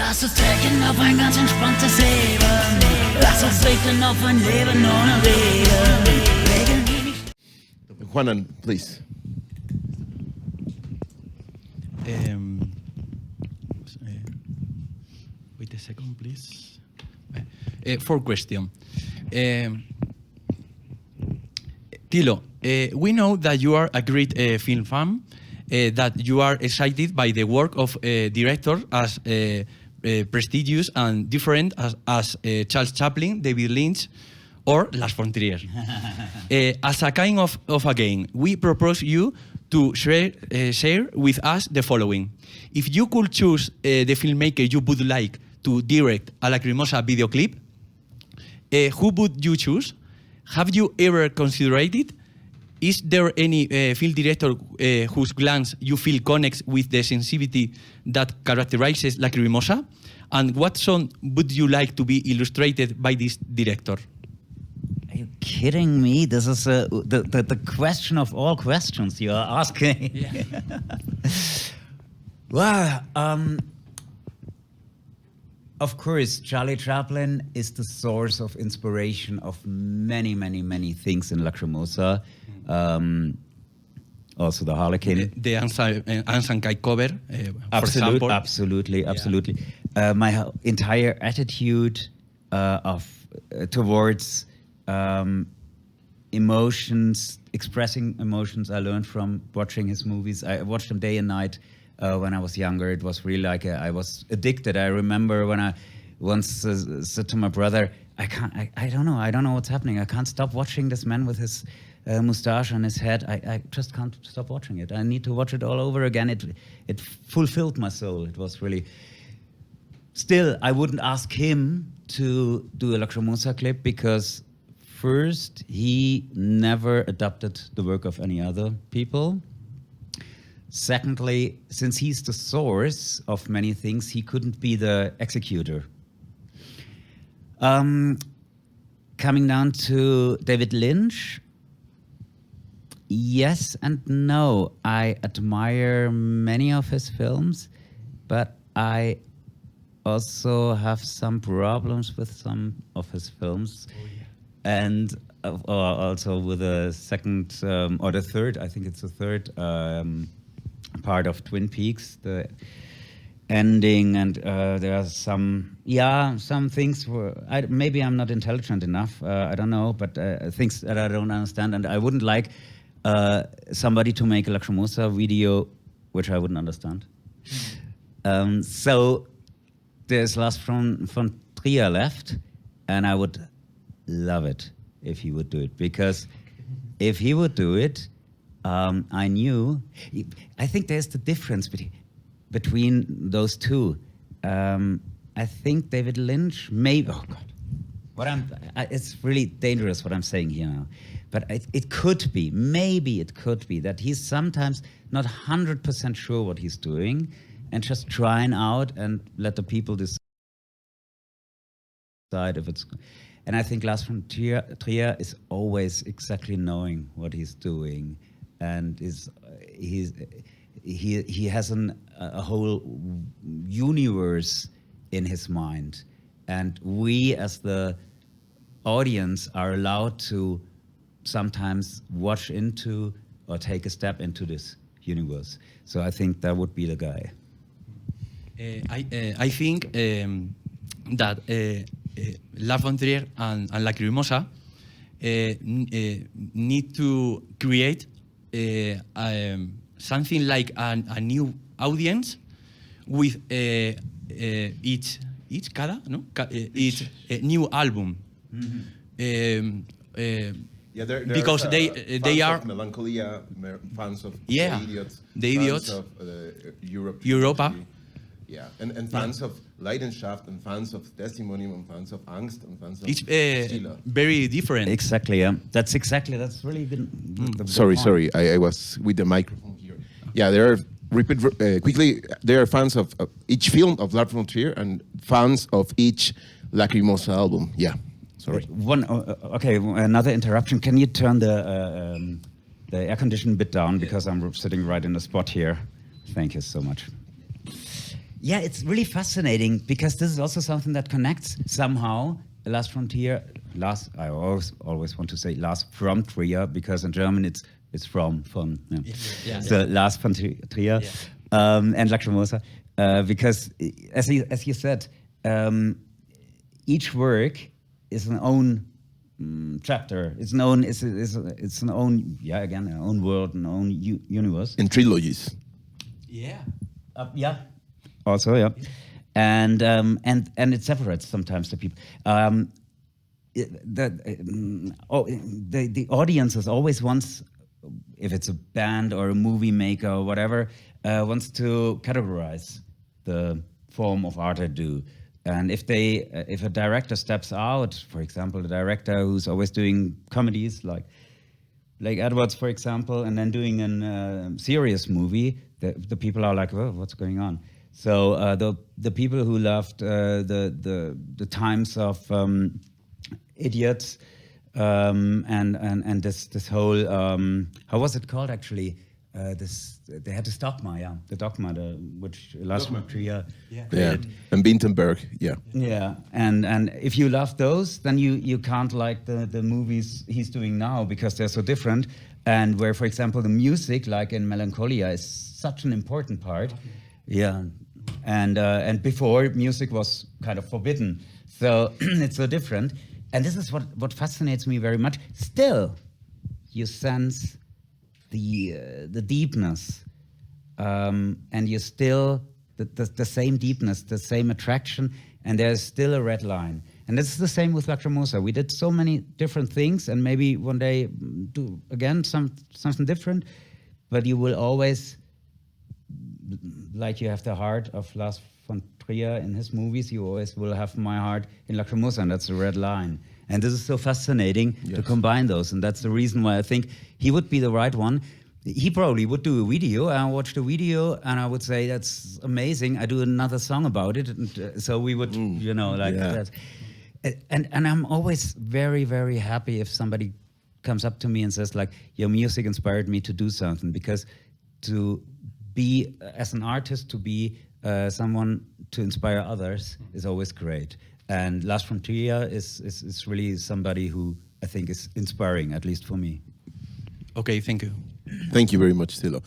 Lass uns trinken auf ein ganz entspanntes Leben. Lass uns richten auf ein Leben ohne Regeln. Juanan, please. Wait a second, please. For question. Tilo, we know that you are a great film fan, that you are excited by the work of directors as prestigious and different as Charles Chaplin, David Lynch, or Lars von Trier. As a kind of a game, we propose you to share with us the following. If you could choose the filmmaker you would like to direct a Lacrimosa video clip, who would you choose? Have you ever considered it? Is there any film director whose glance you feel connects with the sensibility that characterizes Lacrimosa? And what song would you like to be illustrated by this director? Are you kidding me? This is the question of all questions you are asking. Yeah. Wow. Of course, Charlie Chaplin is the source of inspiration of many, many, many things in Lacrimosa. Also the Harlequin. The Ansan Kai cover, for example. Absolutely. My entire attitude towards emotions, expressing emotions, I learned from watching his movies. I watched them day and night. When I was younger, it was really like I was addicted. I remember when I once said to my brother, I don't know what's happening. I can't stop watching this man with his mustache on his head. I just can't stop watching it. I need to watch it all over again. It fulfilled my soul. It was really... Still, I wouldn't ask him to do a Lacrimosa clip because first, he never adapted the work of any other people. Secondly, since he's the source of many things, he couldn't be the executor. Coming down to David Lynch, yes and no. I admire many of his films, but I also have some problems with some of his films. Oh, yeah. And also with the second or the third, I think it's the third part of Twin Peaks, the ending, and there are some things where maybe I'm not intelligent enough, I don't know, but things that I don't understand, and I wouldn't like somebody to make a Lacrimosa video which I wouldn't understand. So there's Lars von Trier left, and I would love it if he would do it, because if he would do it, I think there's the difference between those two. I think David Lynch oh God, it's really dangerous what I'm saying here now. But it could be, maybe it could be that he's sometimes not 100% sure what he's doing and just trying out and let the people decide if it's... And I think Lars von Trier is always exactly knowing what he's doing, and he has a whole universe in his mind, and we as the audience are allowed to sometimes watch into or take a step into this universe. So I think that would be the guy. I think that Lars von Trier and Lacrimosa need to create something like a new audience with each new album. Mm-hmm. Because they are Melancholia, fans of the Idiots, fans of Europa. Yeah, and fans of Leidenschaft, and fans of Testimonium, and fans of Angst, and fans of it's Stiller. very different. Exactly, yeah. That's really good. Sorry, I was with the microphone here. Yeah, there are, quickly, there are fans of each film of Lars von Trier and fans of each Lacrimosa album. Yeah, sorry. Okay, another interruption. Can you turn the air conditioning bit down, because I'm sitting right in the spot here. Thank you so much. Yeah, it's really fascinating because this is also something that connects somehow the Last Frontier. I always want to say Last Frontier because in German it's from. Yeah. So Last Frontier and Lacrimosa because as you said, each work is an own chapter. It's an own. It's an own. Yeah, again, an own world, an own universe. In trilogies. Yeah. Yeah. Also, yeah. And it separates sometimes the people. The audience is always wants, if it's a band or a movie maker or whatever, wants to categorize the form of art I do. And if a director steps out, for example, a director who's always doing comedies like Edwards, for example, and then doing a serious movie, the people are like, "Oh, what's going on?" So the people who loved the times of Idiots and this whole how was it called actually? They had this dogma, the dogma, which Lars von Trier created. And Bintenberg, yeah. Yeah, and if you love those, then you can't like the movies he's doing now because they're so different. And where, for example, the music, like in Melancholia, is such an important part. Okay. Yeah, and before music was kind of forbidden, so it's so different. And this is what fascinates me very much. Still, you sense the deepness, and you still the same deepness, the same attraction, and there's still a red line. And this is the same with Lacrimosa. We did so many different things, and maybe one day do again something different. But you will always, like you have the heart of Lars von Trier in his movies, you always will have my heart in Lacrimosa, and that's the red line. And this is so fascinating to combine those, and that's the reason why I think he would be the right one. He probably would do a video, and I watched the video, and I would say, that's amazing, I do another song about it. And, so we would, that. And I'm always very, very happy if somebody comes up to me and says, like, your music inspired me to do something, because to be, as an artist, to be someone to inspire others is always great. And Lars von Trier is really somebody who I think is inspiring, at least for me. Okay, thank you. Thank you very much, Tilo.